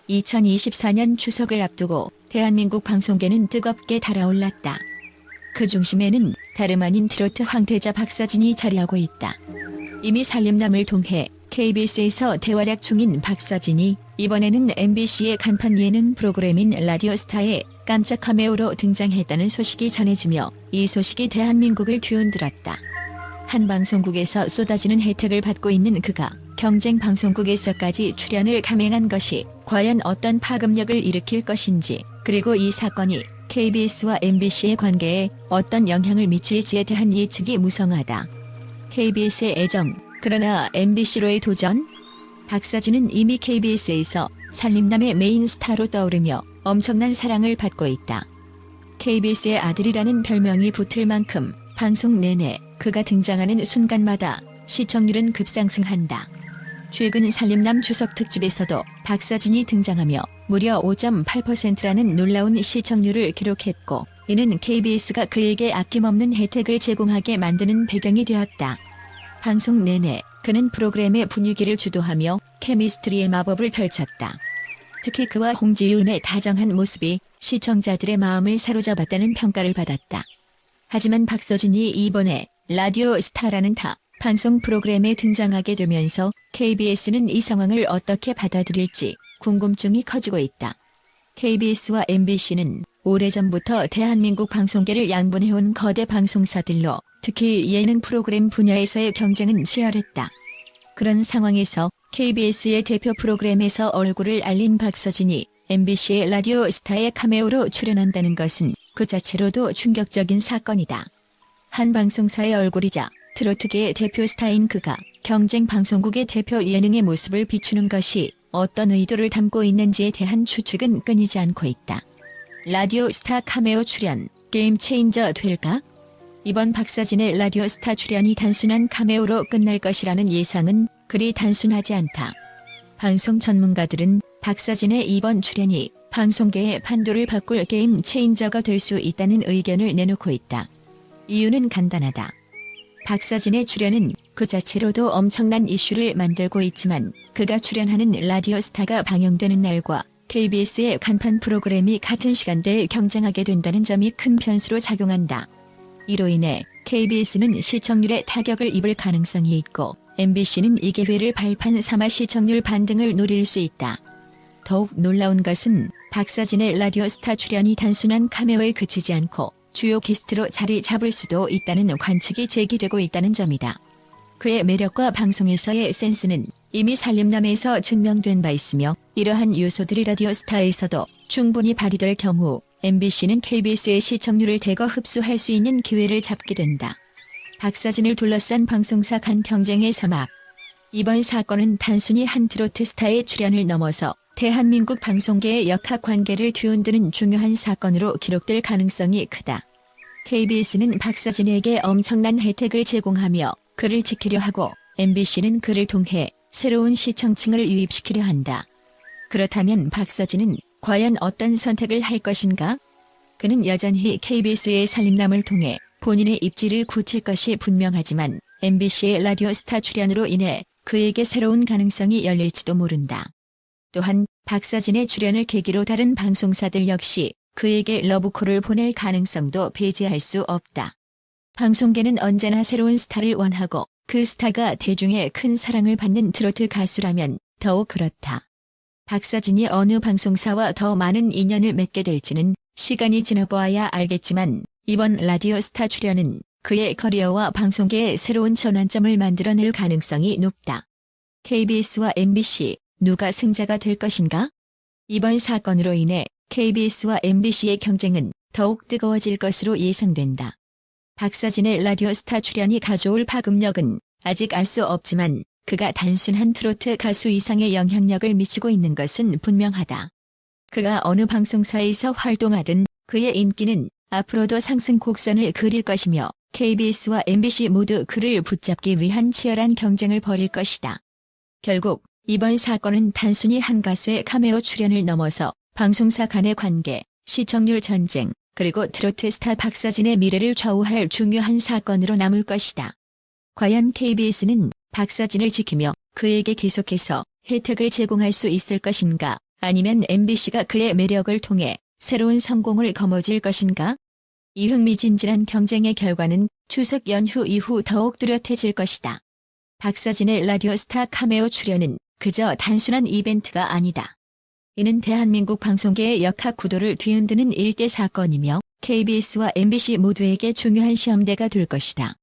2024년 추석을 앞두고 대한민국 방송계는 뜨겁게 달아올랐다. 그 중심에는 다름 아닌 트로트 황태자 박서진이 자리하고 있다. 이미 살림남을 통해 KBS에서 대활약 중인 박서진이 이번에는 MBC의 간판 예능 프로그램인 라디오스타에 깜짝 카메오로 등장했다는 소식이 전해지며 이 소식이 대한민국을 뒤흔들었다. 한 방송국에서 쏟아지는 혜택을 받고 있는 그가 경쟁 방송국에서까지 출연을 감행한 것이 과연 어떤 파급력을 일으킬 것인지, 그리고 이 사건이 KBS와 MBC의 관계에 어떤 영향을 미칠지에 대한 예측이 무성하다. KBS의 애정, 그러나 MBC로의 도전? 박서진은 이미 KBS에서 살림남의 메인 스타로 떠오르며 엄청난 사랑을 받고 있다. KBS의 아들이라는 별명이 붙을 만큼 방송 내내 그가 등장하는 순간마다 시청률은 급상승한다. 최근 살림남 추석 특집에서도 박서진이 등장하며 무려 5.8%라는 놀라운 시청률을 기록했고, 이는 KBS가 그에게 아낌없는 혜택을 제공하게 만드는 배경이 되었다. 방송 내내 그는 프로그램의 분위기를 주도하며 케미스트리의 마법을 펼쳤다. 특히 그와 홍지윤의 다정한 모습이 시청자들의 마음을 사로잡았다는 평가를 받았다. 하지만 박서진이 이번에 라디오 스타라는 방송 프로그램에 등장하게 되면서 KBS는 이 상황을 어떻게 받아들일지 궁금증이 커지고 있다. KBS와 MBC는 오래전부터 대한민국 방송계를 양분해온 거대 방송사들로 특히 예능 프로그램 분야에서의 경쟁은 치열했다. 그런 상황에서 KBS의 대표 프로그램에서 얼굴을 알린 박서진이 MBC의 라디오 스타의 카메오로 출연한다는 것은 그 자체로도 충격적인 사건이다. 한 방송사의 얼굴이자 트로트계의 대표 스타인 그가 경쟁 방송국의 대표 예능의 모습을 비추는 것이 어떤 의도를 담고 있는지에 대한 추측은 끊이지 않고 있다. 라디오 스타 카메오 출연, 게임 체인저 될까? 이번 박서진의 라디오 스타 출연이 단순한 카메오로 끝날 것이라는 예상은 그리 단순하지 않다. 방송 전문가들은 박서진의 이번 출연이 방송계의 판도를 바꿀 게임 체인저가 될 수 있다는 의견을 내놓고 있다. 이유는 간단하다. 박서진의 출연은 그 자체로도 엄청난 이슈를 만들고 있지만 그가 출연하는 라디오 스타가 방영되는 날과 KBS의 간판 프로그램이 같은 시간대에 경쟁하게 된다는 점이 큰 변수로 작용한다. 이로 인해 KBS는 시청률에 타격을 입을 가능성이 있고 MBC는 이 기회를 발판 삼아 시청률 반등을 노릴 수 있다. 더욱 놀라운 것은 박서진의 라디오 스타 출연이 단순한 카메오에 그치지 않고 주요 게스트로 자리 잡을 수도 있다는 관측이 제기되고 있다는 점이다. 그의 매력과 방송에서의 센스는 이미 살림남에서 증명된 바 있으며 이러한 요소들이 라디오 스타에서도 충분히 발휘될 경우 MBC는 KBS의 시청률을 대거 흡수할 수 있는 기회를 잡게 된다. 박서진을 둘러싼 방송사 간 경쟁의 서막. 이번 사건은 단순히 한 트로트 스타의 출연을 넘어서 대한민국 방송계의 역학관계를 뒤흔드는 중요한 사건으로 기록될 가능성이 크다. KBS는 박서진에게 엄청난 혜택을 제공하며 그를 지키려 하고 MBC는 그를 통해 새로운 시청층을 유입시키려 한다. 그렇다면 박서진은 과연 어떤 선택을 할 것인가? 그는 여전히 KBS의 살림남을 통해 본인의 입지를 굳힐 것이 분명하지만 MBC의 라디오 스타 출연으로 인해 그에게 새로운 가능성이 열릴지도 모른다. 또한 박서진의 출연을 계기로 다른 방송사들 역시 그에게 러브콜을 보낼 가능성도 배제할 수 없다. 방송계는 언제나 새로운 스타를 원하고 그 스타가 대중의 큰 사랑을 받는 트로트 가수라면 더욱 그렇다. 박서진이 어느 방송사와 더 많은 인연을 맺게 될지는 시간이 지나보아야 알겠지만 이번 라디오 스타 출연은 그의 커리어와 방송계의 새로운 전환점을 만들어낼 가능성이 높다. KBS와 MBC, 누가 승자가 될 것인가? 이번 사건으로 인해 KBS와 MBC의 경쟁은 더욱 뜨거워질 것으로 예상된다. 박서진의 라디오 스타 출연이 가져올 파급력은 아직 알 수 없지만 그가 단순한 트로트 가수 이상의 영향력을 미치고 있는 것은 분명하다. 그가 어느 방송사에서 활동하든 그의 인기는 앞으로도 상승 곡선을 그릴 것이며 KBS와 MBC 모두 그를 붙잡기 위한 치열한 경쟁을 벌일 것이다. 결국 이번 사건은 단순히 한 가수의 카메오 출연을 넘어서 방송사 간의 관계, 시청률 전쟁, 그리고 트로트 스타 박서진의 미래를 좌우할 중요한 사건으로 남을 것이다. 과연 KBS는 박서진을 지키며 그에게 계속해서 혜택을 제공할 수 있을 것인가? 아니면 MBC가 그의 매력을 통해 새로운 성공을 거머쥘 것인가? 이 흥미진진한 경쟁의 결과는 추석 연휴 이후 더욱 뚜렷해질 것이다. 박서진의 라디오 스타 카메오 출연은 그저 단순한 이벤트가 아니다. 이는 대한민국 방송계의 역학 구도를 뒤흔드는 일대 사건이며 KBS와 MBC 모두에게 중요한 시험대가 될 것이다.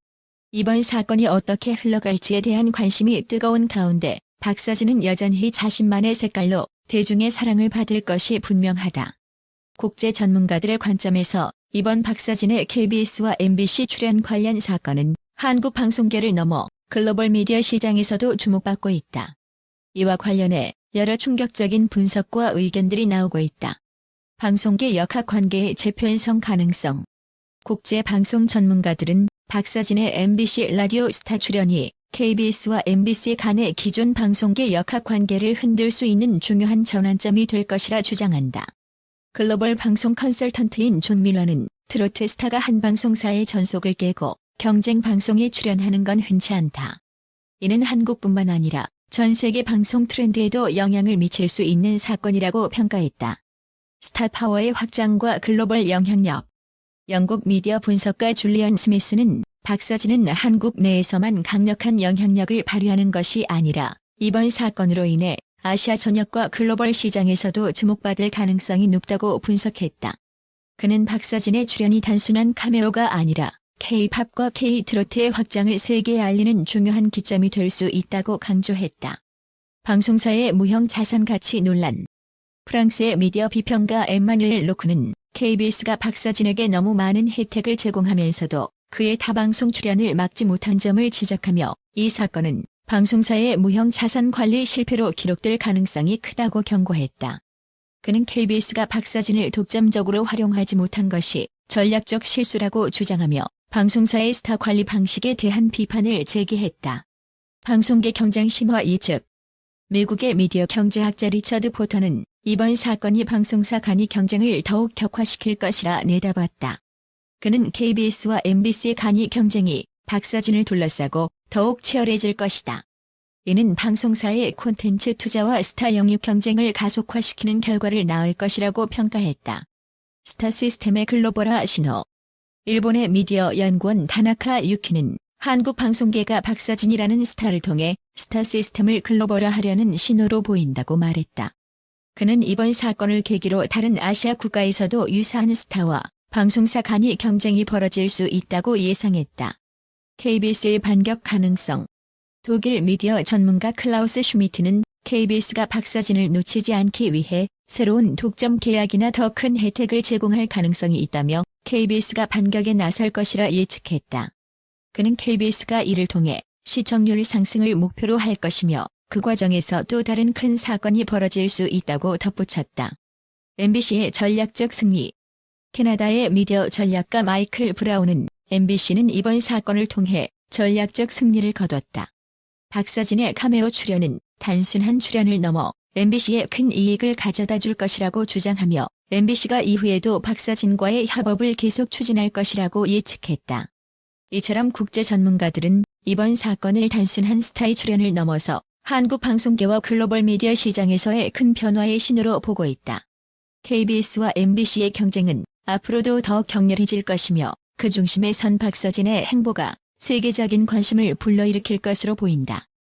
이번 사건이 어떻게 흘러갈지에 대한 관심이 뜨거운 가운데 박서진은 여전히 자신만의 색깔로 대중의 사랑을 받을 것이 분명하다. 국제 전문가들의 관점에서 이번 박서진의 KBS와 MBC 출연 관련 사건은 한국 방송계를 넘어 글로벌 미디어 시장에서도 주목받고 있다. 이와 관련해 여러 충격적인 분석과 의견들이 나오고 있다. 방송계 역학 관계의 재편성 가능성. 국제 방송 전문가들은 박서진의 MBC 라디오 스타 출연이 KBS와 MBC 간의 기존 방송계 역학 관계를 흔들 수 있는 중요한 전환점이 될 것이라 주장한다. 글로벌 방송 컨설턴트인 존 밀러는 트로트 스타가 한 방송사의 전속을 깨고 경쟁 방송에 출연하는 건 흔치 않다. 이는 한국뿐만 아니라 전 세계 방송 트렌드에도 영향을 미칠 수 있는 사건이라고 평가했다. 스타 파워의 확장과 글로벌 영향력. 영국 미디어 분석가 줄리언 스미스는 박서진은 한국 내에서만 강력한 영향력을 발휘하는 것이 아니라 이번 사건으로 인해 아시아 전역과 글로벌 시장에서도 주목받을 가능성이 높다고 분석했다. 그는 박서진의 출연이 단순한 카메오가 아니라 K-팝과 K-트로트의 확장을 세계에 알리는 중요한 기점이 될 수 있다고 강조했다. 방송사의 무형 자산 가치 논란. 프랑스의 미디어 비평가 엠마뉴엘 로크는 KBS가 박서진에게 너무 많은 혜택을 제공하면서도 그의 타방송 출연을 막지 못한 점을 지적하며 이 사건은 방송사의 무형 자산 관리 실패로 기록될 가능성이 크다고 경고했다. 그는 KBS가 박서진을 독점적으로 활용하지 못한 것이 전략적 실수라고 주장하며 방송사의 스타 관리 방식에 대한 비판을 제기했다. 방송계 경쟁 심화 예측. 미국의 미디어 경제학자 리처드 포터는 이번 사건이 방송사 간의 경쟁을 더욱 격화시킬 것이라 내다봤다. 그는 KBS와 MBC 간의 경쟁이 박서진을 둘러싸고 더욱 치열해질 것이다. 이는 방송사의 콘텐츠 투자와 스타 영입 경쟁을 가속화시키는 결과를 낳을 것이라고 평가했다. 스타 시스템의 글로벌화 신호. 일본의 미디어 연구원 다나카 유키는 한국 방송계가 박서진이라는 스타를 통해 스타 시스템을 글로벌화하려는 신호로 보인다고 말했다. 그는 이번 사건을 계기로 다른 아시아 국가에서도 유사한 스타와 방송사 간의 경쟁이 벌어질 수 있다고 예상했다. KBS의 반격 가능성. 독일 미디어 전문가 클라우스 슈미트는 KBS가 박서진을 놓치지 않기 위해 새로운 독점 계약이나 더 큰 혜택을 제공할 가능성이 있다며 KBS가 반격에 나설 것이라 예측했다. 그는 KBS가 이를 통해 시청률 상승을 목표로 할 것이며 그 과정에서 또 다른 큰 사건이 벌어질 수 있다고 덧붙였다. MBC의 전략적 승리. 캐나다의 미디어 전략가 마이클 브라운은 MBC는 이번 사건을 통해 전략적 승리를 거뒀다. 박서진의 카메오 출연은 단순한 출연을 넘어 MBC에 큰 이익을 가져다 줄 것이라고 주장하며 MBC가 이후에도 박서진과의 협업을 계속 추진할 것이라고 예측했다. 이처럼 국제 전문가들은 이번 사건을 단순한 스타의 출연을 넘어서 한국 방송계와 글로벌 미디어 시장에서의 큰 변화의 신호로 보고 있다. KBS와 MBC의 경쟁은 앞으로도 더 격렬해질 것이며 그 중심에 선 박서진의 행보가 세계적인 관심을 불러일으킬 것으로 보인다.